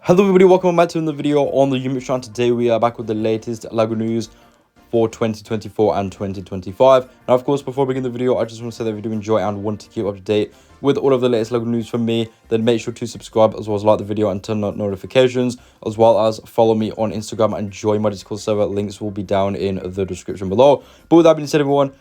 Hello everybody, welcome back to another video on the YouTube channel. Today we are back with the latest LEGO news for 2024 and 2025. Now of course, before we begin the video, I just want to say that if you do enjoy and want to keep up to date with all of the latest LEGO news from me, then make sure to subscribe as well as like the video and turn on notifications, as well as follow me on Instagram and join my Discord server. Links will be down in the description below. But with that being said, everyone,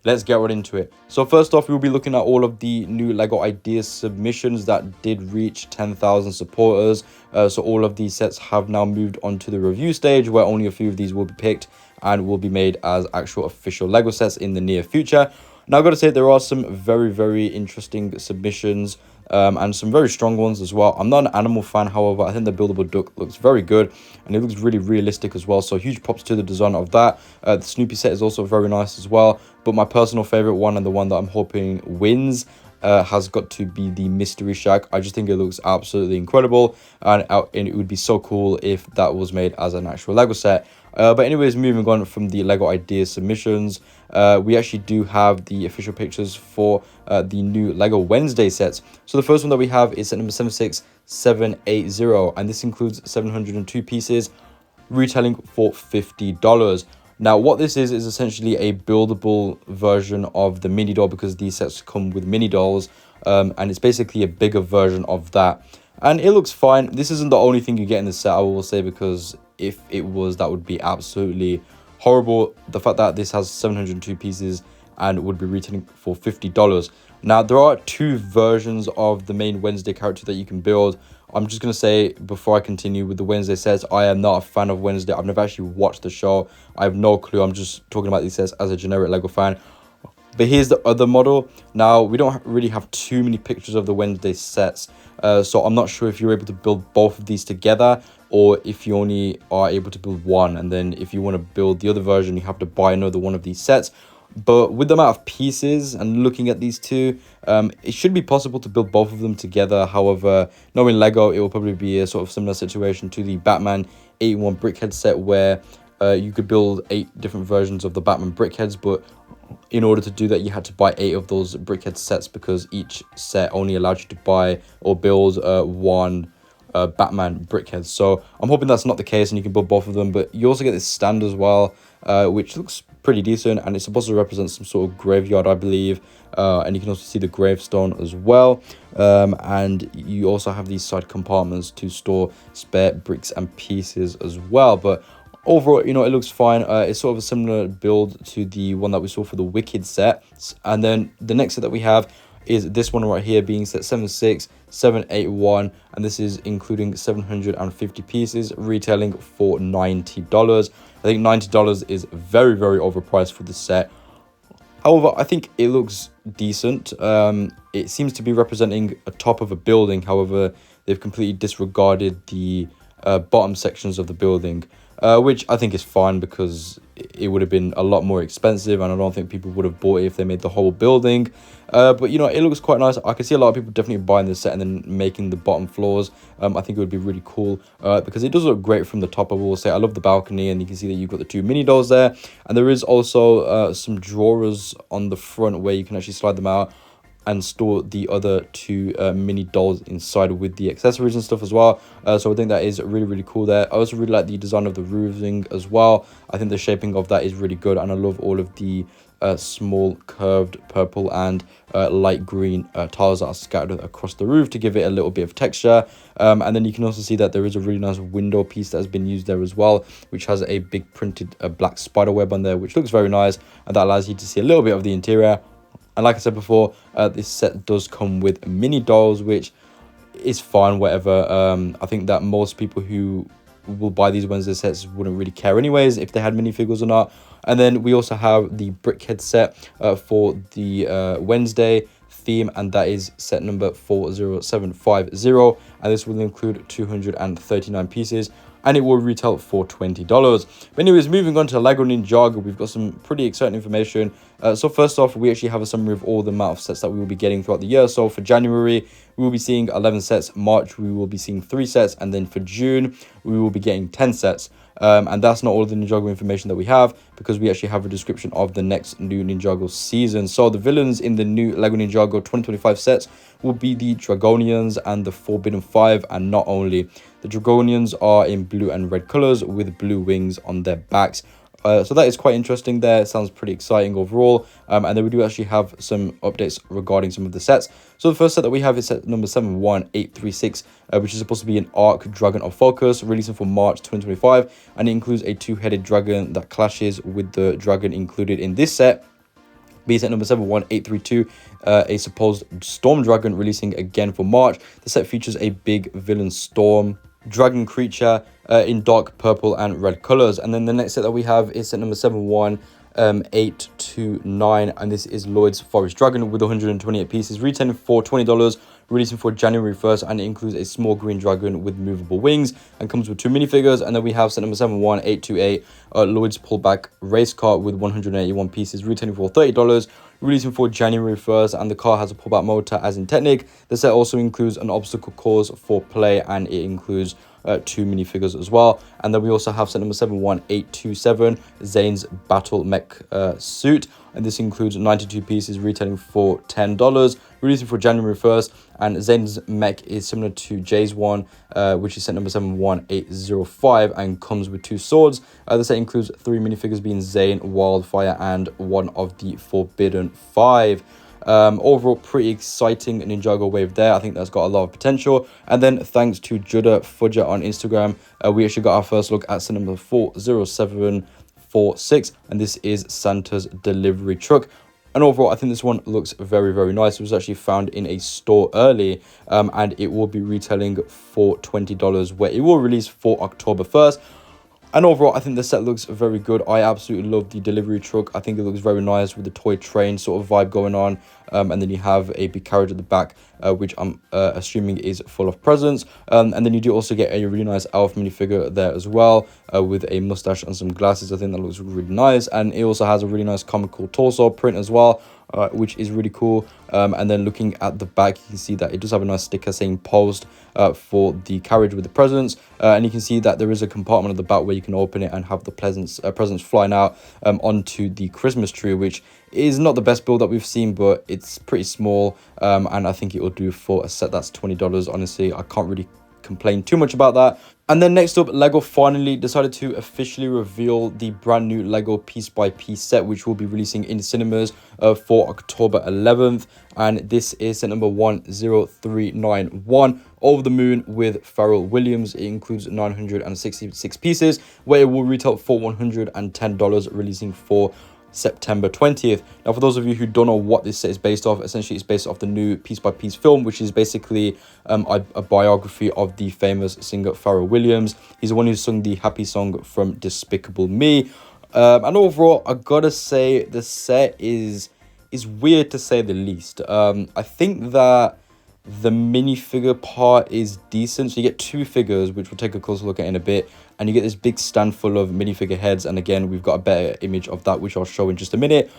let's get right into it. So first off, we'll be looking at all of the new LEGO ideas submissions that did reach 10,000 supporters. So all of these sets have now moved on to the review stage, where only a few of these will be picked and will be made as actual official LEGO sets in the near future. Now I've got to say, there are some very interesting submissions and some very strong ones as well. I'm not an animal fan, however, I think the buildable duck looks very good and it looks really realistic as well. So huge props to the design of that. The Snoopy set is also very nice as well. But my personal favorite one, and the one that I'm hoping wins, has got to be the Mystery Shack. I just think it looks absolutely incredible, and it would be so cool if that was made as an actual LEGO set. But anyways, moving on from the LEGO ideas submissions, we actually do have the official pictures for the new LEGO Wednesday sets. So the first one that we have is set number 76780, and this includes 702 pieces, retailing for $50. Now, what this is essentially a buildable version of the mini doll, because these sets come with mini dolls, and it's basically a bigger version of that. And it looks fine. This isn't the only thing you get in the set, I will say, because if it was, that would be absolutely horrible. The fact that this has 702 pieces and would be retailing for $50. Now, there are two versions of the main Wednesday character that you can build. I'm just going to say, before I continue with the Wednesday sets, I am not a fan of Wednesday. I've never actually watched the show. I have no clue. I'm just talking about these sets as a generic LEGO fan. But here's the other model. Now, we don't really have too many pictures of the Wednesday sets. So I'm not sure if you're able to build both of these together, or if you only are able to build one. And then if you want to build the other version, you have to buy another one of these sets. But with the amount of pieces and looking at these two, it should be possible to build both of them together. However, knowing LEGO, it will probably be a sort of similar situation to the Batman 8-in-1 brickhead set, where you could build 8 different versions of the Batman brickheads, but in order to do that, you had to buy 8 of those brickhead sets, because each set only allowed you to buy or build one Batman brickhead. So I'm hoping that's not the case and you can build both of them. But you also get this stand as well, which looks pretty decent, and it's supposed to represent some sort of graveyard, I believe. And you can also see the gravestone as well, and you also have these side compartments to store spare bricks and pieces as well. But overall, you know, it looks fine. It's sort of a similar build to the one that we saw for the Wicked set. And then the next set that we have is this one right here, being set 76781, and this is including 750 pieces, retailing for $90. I think $90 is very overpriced for this set. However, I think it looks decent. It seems to be representing a top of a building. However, they've completely disregarded the bottom sections of the building, which I think is fine, because it would have been a lot more expensive, and I don't think people would have bought it if they made the whole building. But you know, it looks quite nice. I can see a lot of people definitely buying this set and then making the bottom floors. I think it would be really cool, because it does look great from the top. I will say, I love the balcony, and you can see that you've got the 2 mini dolls there, and there is also some drawers on the front where you can actually slide them out and store the other 2 mini dolls inside with the accessories and stuff as well. So I think that is really cool there. I also really like the design of the roofing as well. I think the shaping of that is really good, and I love all of the small curved purple and light green tiles that are scattered across the roof to give it a little bit of texture. And then you can also see that there is a really nice window piece that has been used there as well, which has a big printed black spider web on there, which looks very nice, and that allows you to see a little bit of the interior. And like I said before, this set does come with mini dolls, which is fine, whatever. I think that most people who will buy these Wednesday sets wouldn't really care anyways if they had minifigures or not. And then we also have the brickhead set for the Wednesday theme, and that is set number 40750, and this will include 239 pieces, and it will retail for $20. But anyways, moving on to LEGO Ninjago, we've got some pretty exciting information. So first off, we actually have a summary of all the amount of sets that we will be getting throughout the year. So for January, we will be seeing 11 sets. March, we will be seeing 3 sets. And then for June, we will be getting 10 sets. And that's not all of the Ninjago information that we have, because we actually have a description of the next new Ninjago season. So the villains in the new LEGO Ninjago 2025 sets will be the Dragonians and the Forbidden Five. And not only, the Dragonians are in blue and red colors with blue wings on their backs. So that is quite interesting there. It sounds pretty exciting overall. And then we do actually have some updates regarding some of the sets. So the first set that we have is set number 71836, which is supposed to be an Arc Dragon of Focus, releasing for March 2025. And it includes a 2-headed dragon that clashes with the dragon included in this set. Being set number 71832, a supposed Storm Dragon, releasing again for March. The set features a big villain Storm Dragon creature in dark purple and red colors. And then the next set that we have is set number 71829, and this is Lloyd's Forest Dragon with 128 pieces, retailing for $20, releasing for January 1st, and it includes a small green dragon with movable wings and comes with 2 minifigures. And then we have set number 71828, Lloyd's Pullback Race Car with 181 pieces, retailing for $30, releasing for January 1st, and the car has a pullback motor as in Technic. The set also includes an obstacle course for play, and it includes 2 minifigures as well. And then we also have set number 71827, Zane's Battle Mech suit, and this includes 92 pieces, retailing for $10, releasing for January 1st. And Zane's mech is similar to Jay's one, which is set number 71805, and comes with 2 swords. The set includes 3 minifigures, being Zane, Wildfire, and one of the Forbidden Five. Overall, pretty exciting Ninjago wave there. I think that's got a lot of potential. And then thanks to Judah Fudger on Instagram, we actually got our first look at set number 40746, and this is Santa's delivery truck. And overall, I think this one looks very, very nice. It was actually found in a store early, and it will be retailing for $20, where it will release for October 1st. And overall, I think the set looks very good. I absolutely love the delivery truck. I think it looks very nice with the toy train sort of vibe going on. And then you have a big carriage at the back, which I'm assuming is full of presents. And then you do also get a really nice elf minifigure there as well, with a mustache and some glasses. I think that looks really nice. And it also has a really nice comical torso print as well, which is really cool. And then looking at the back, you can see that it does have a nice sticker saying post for the carriage with the presents. And you can see that there is a compartment at the back where you can open it and have the presents flying out onto the Christmas tree, which is not the best build that we've seen, but it's pretty small. And I think it will do for a set that's $20. Honestly, I can't really complain too much about that. And then next up, LEGO finally decided to officially reveal the brand new LEGO piece by piece set, which will be releasing in cinemas for October 11th. And this is set number 10391, Over the Moon with Pharrell Williams. It includes 966 pieces, where it will retail for $110, releasing for September 20th. Now, for those of you who don't know what this set is based off, essentially it's based off the new piece by piece film, which is basically a biography of the famous singer Pharrell Williams. He's the one who sung the happy song from Despicable Me. And overall, I gotta say the set is weird, to say the least. I think that the minifigure part is decent. So you get 2 figures, which we'll take a closer look at in a bit, and you get this big stand full of minifigure heads. And again, we've got a better image of that, which I'll show in just a minute.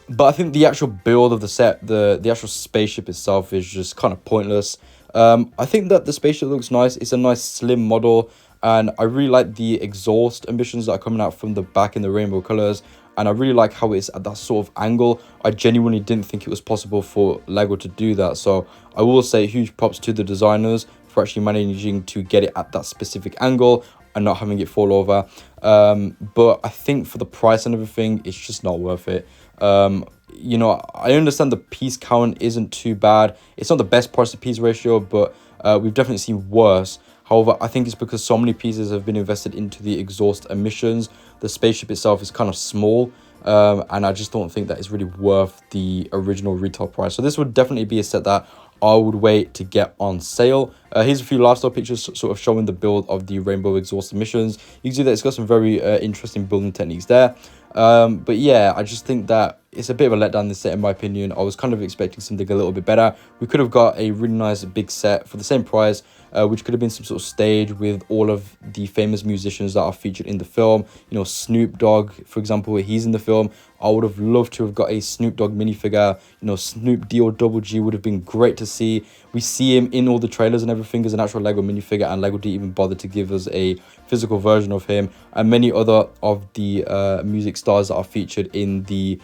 But I think the actual build of the set, the actual spaceship itself, is just kind of pointless. I think that the spaceship looks nice. It's a nice slim model, and I really like the exhaust emissions that are coming out from the back in the rainbow colors. And I really like how it's at that sort of angle. I genuinely didn't think it was possible for LEGO to do that. So I will say huge props to the designers for actually managing to get it at that specific angle and not having it fall over. But I think for the price and everything, it's just not worth it. You know, I understand the piece count isn't too bad. It's not the best price to piece ratio, but we've definitely seen worse. However, I think it's because so many pieces have been invested into the exhaust emissions. The spaceship itself is kind of small, and I just don't think that it's really worth the original retail price. So this would definitely be a set that I would wait to get on sale. Here's a few lifestyle pictures sort of showing the build of the rainbow exhaust emissions. You can see that it's got some very interesting building techniques there. But yeah, I just think that it's a bit of a letdown, this set, in my opinion. I was kind of expecting something a little bit better. We could have got a really nice big set for the same price, which could have been some sort of stage with all of the famous musicians that are featured in the film. You know, Snoop Dogg, for example, he's in the film. I would have loved to have got a Snoop Dogg minifigure. You know, Snoop D-O double G would have been great to see. We see him in all the trailers and everything as an actual Lego minifigure, and Lego didn't even bother to give us a physical version of him. And many other of the music stars that are featured in the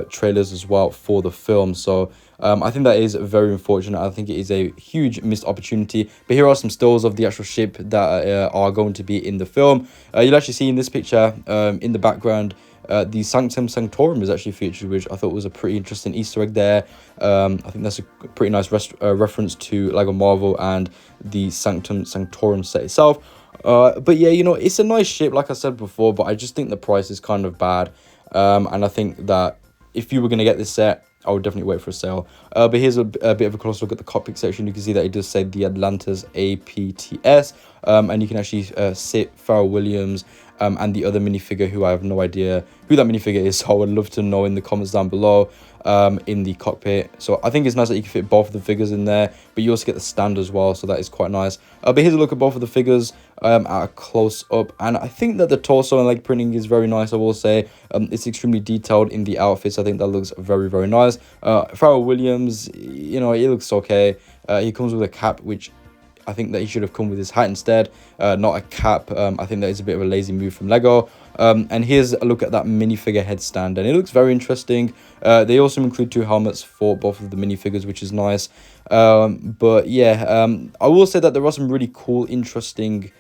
trailers as well for the film. So I think that is very unfortunate. I think it is a huge missed opportunity. But here are some stills of the actual ship that are going to be in the film. You'll actually see in this picture in the background, the Sanctum Sanctorum is actually featured, which I thought was a pretty interesting Easter egg there. I think that's a pretty nice reference to Lego Marvel and the Sanctum Sanctorum set itself. But yeah, you know, it's a nice ship, like I said before, but I just think the price is kind of bad. And I think that if you were going to get this set, I would definitely wait for a sale. But here's a bit of a closer look at the cockpit section. You can see that it does say the Atlantis APTS. And you can actually sit Pharrell Williams and the other minifigure, who I have no idea who that minifigure is. So I would love to know in the comments down below in the cockpit. So I think it's nice that you can fit both of the figures in there, but you also get the stand as well. So that is quite nice. But here's a look at both of the figures at a close up. And I think that the torso and leg printing is very nice, I will say. It's extremely detailed in the outfits. I think that looks very, very nice. Pharrell Williams, you know, he looks okay. He comes with a cap, which I think that he should have come with his hat instead, not a cap. I think that is a bit of a lazy move from Lego. And here's a look at that minifigure headstand, and it looks very interesting. They also include 2 helmets for both of the minifigures, which is nice. But yeah, I will say that there are some really cool, interesting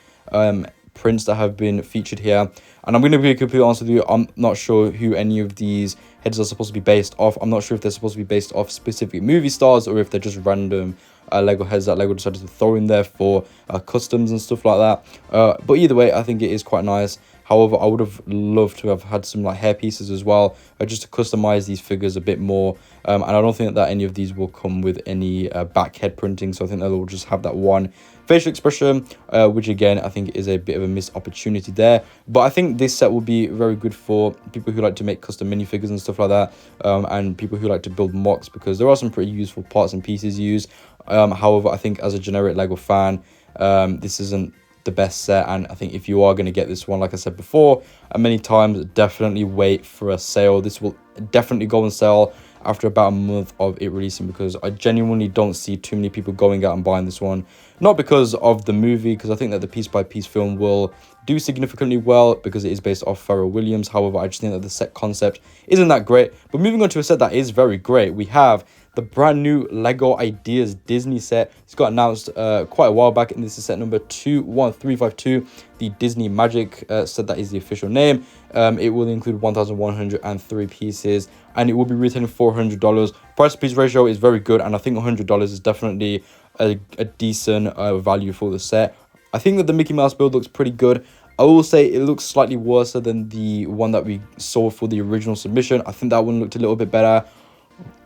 prints that have been featured here. And I'm going to be completely honest with you, I'm not sure who any of these heads are supposed to be based off. I'm not sure if they're supposed to be based off specific movie stars or if they're just random Lego heads that Lego decided to throw in there for customs and stuff like that. But either way, I think it is quite nice. However, I would have loved to have had some like hair pieces as well, just to customize these figures a bit more. And I don't think that any of these will come with any back head printing, so I think they'll just have that one facial expression, which again I think is a bit of a missed opportunity there. But I think this set will be very good for people who like to make custom minifigures and stuff like that, and people who like to build mocks, because there are some pretty useful parts and pieces used. However, I think as a generic Lego fan, this isn't the best set, and I think if you are going to get this one, like I said before many times, definitely wait for a sale. This will definitely go on sale after about a month of it releasing, because I genuinely don't see too many people going out and buying this one. Not because of the movie, because I think that the piece by piece film will do significantly well because it is based off Pharrell Williams. However, I just think that the set concept isn't that great. But moving on to a set that is very great, we have the brand new Lego Ideas Disney set. It's got announced quite a while back, and this is set number 21352, the Disney Magic set. That is the official name. It will include 1,103 pieces, and it will be retailing $400. Price to piece ratio is very good, and I think $100 is definitely a decent value for the set. I think that the Mickey Mouse build looks pretty good. I will say it looks slightly worse than the one that we saw for the original submission. I think that one looked a little bit better,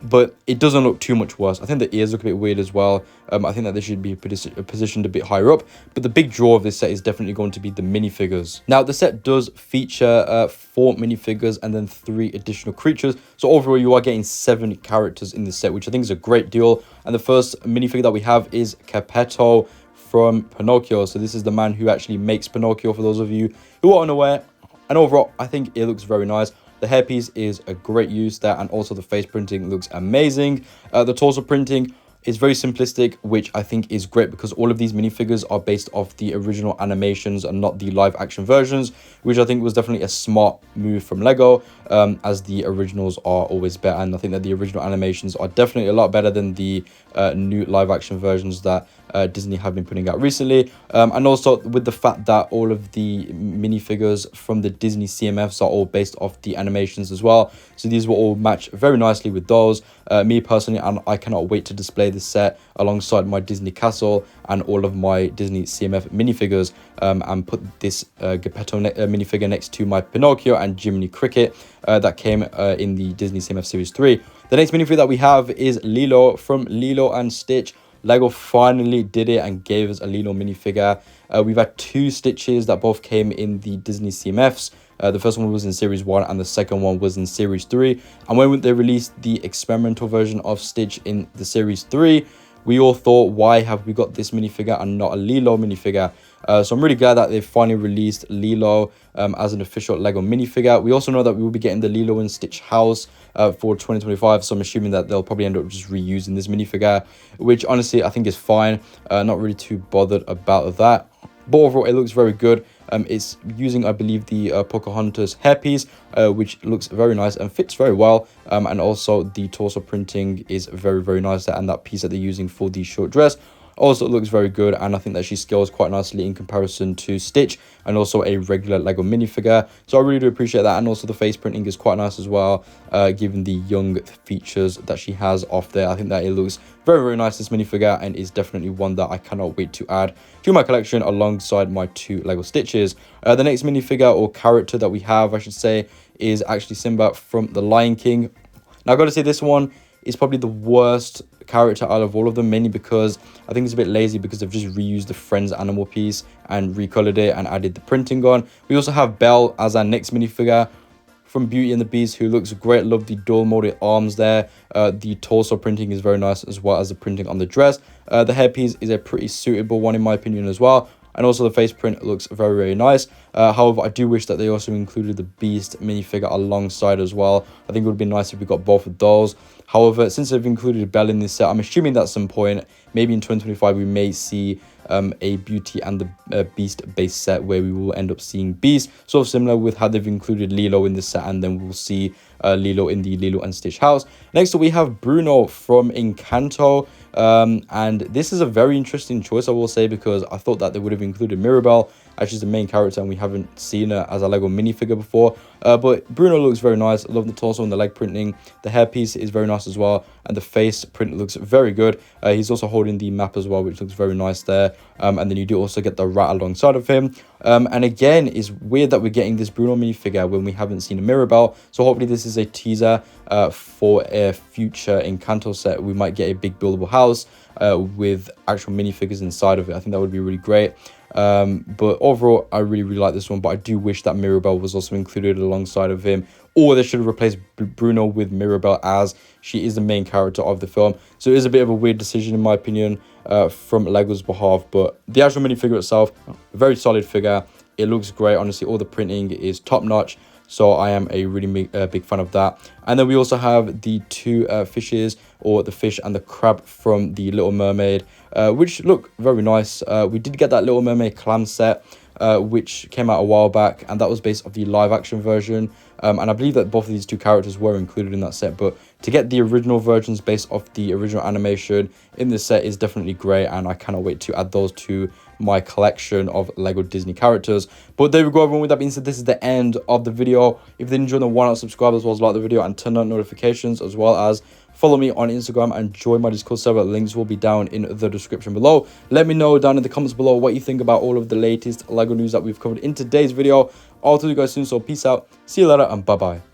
but it doesn't look too much worse. I think the ears look a bit weird as well. I think that they should be positioned a bit higher up. But the big draw of this set is definitely going to be the minifigures. Now, the set does feature 4 minifigures and then 3 additional creatures. So overall, you are getting 7 characters in the set, which I think is a great deal. And the first minifigure that we have is Geppetto from Pinocchio. So this is the man who actually makes Pinocchio, for those of you who are unaware. And overall, I think it looks very nice. The hairpiece is a great use there, and also the face printing looks amazing. The torso printing is very simplistic, which I think is great because all of these minifigures are based off the original animations and not the live action versions, which I think was definitely a smart move from Lego, as the originals are always better. And I think that the original animations are definitely a lot better than the new live action versions that Disney have been putting out recently. And also with the fact that all of the minifigures from the Disney CMFs are all based off the animations as well. So these will all match very nicely with those. Me personally, and I cannot wait to display this set alongside my Disney Castle and all of my Disney CMF minifigures, and put this Geppetto minifigure next to my Pinocchio and Jiminy Cricket that came in the Disney CMF Series 3. The next minifigure that we have is Lilo from Lilo and Stitch. Lego finally did it and gave us a Lilo minifigure. We've had 2 Stitches that both came in the Disney CMFs. The first one was in Series 1 and the second one was in Series 3. And when they released the experimental version of Stitch in the Series 3, we all thought, why have we got this minifigure and not a Lilo minifigure? So I'm really glad that they finally released Lilo as an official Lego minifigure. We also know that we will be getting the Lilo and Stitch house for 2025. So I'm assuming that they'll probably end up just reusing this minifigure, which honestly I think is fine. Not really too bothered about that. But overall, it looks very good. It's using, I believe, the Pocahontas hairpiece, which looks very nice and fits very well. And also the torso printing is very, very nice. And that piece that they're using for the short dress also looks very good, and I think that she scales quite nicely in comparison to Stitch and also a regular Lego minifigure. So I really do appreciate that, and also the face printing is quite nice as well, given the young features that she has off there. I think that it looks very, very nice, this minifigure, and is definitely one that I cannot wait to add to my collection alongside my 2 Lego Stitches. The next minifigure, or character that we have, I should say, is actually Simba from The Lion King. Now, I've got to say, this one is probably the worst character out of all of them, mainly because I think it's a bit lazy because they've just reused the Friends animal piece and recolored it and added the printing on. We also have Belle as our next minifigure from Beauty and the Beast, who looks great. Love the dual molded arms there. The torso printing is very nice, as well as the printing on the dress. The hairpiece is a pretty suitable one in my opinion as well. And also the face print looks very, very nice. However, I do wish that they also included the Beast minifigure alongside as well. I think it would be nice if we got both of those. However, since they've included Belle in this set, I'm assuming that at some point, maybe in 2025, we may see a Beauty and the Beast base set where we will end up seeing Beast, sort of similar with how they've included Lilo in this set, and then we'll see Lilo in the Lilo and Stitch house. Next up, we have Bruno from Encanto, and this is a very interesting choice, I will say, because I thought that they would have included Mirabel as she's the main character, and we haven't seen her as a Lego minifigure before. But Bruno looks very nice. I love the torso and the leg printing. The hairpiece is very nice as well, and the face print looks very good. He's also holding the map as well, which looks very nice there. And then you do also get the rat alongside of him. And again, it's weird that we're getting this Bruno minifigure when we haven't seen a Mirabel. So hopefully this is a teaser for a future Encanto set. We might get a big buildable house with actual minifigures inside of it. I think that would be really great. But overall, I really, really like this one. But I do wish that Mirabel was also included alongside of him, or they should have replaced Bruno with Mirabel, as she is the main character of the film. So it is a bit of a weird decision in my opinion from Lego's behalf. But the actual minifigure itself, a very solid figure. It looks great. Honestly, all the printing is top notch. So I am a really big fan of that. And then we also have the 2 fishes, or the fish and the crab from the Little Mermaid, which look very nice. We did get that Little Mermaid clam set, which came out a while back, and that was based off the live action version. And I believe that both of these 2 characters were included in that set, but to get the original versions based off the original animation in this set is definitely great, and I cannot wait to add those to my collection of Lego Disney characters. But there we go, everyone. With that being said, this is the end of the video. If you did enjoy, then why not subscribe, as well as like the video and turn on notifications, as well as follow me on Instagram and join my Discord server. Links will be down in the description below. Let me know down in the comments below what you think about all of the latest Lego news that we've covered in today's video. I'll talk to you guys soon, so peace out, see you later, and bye bye.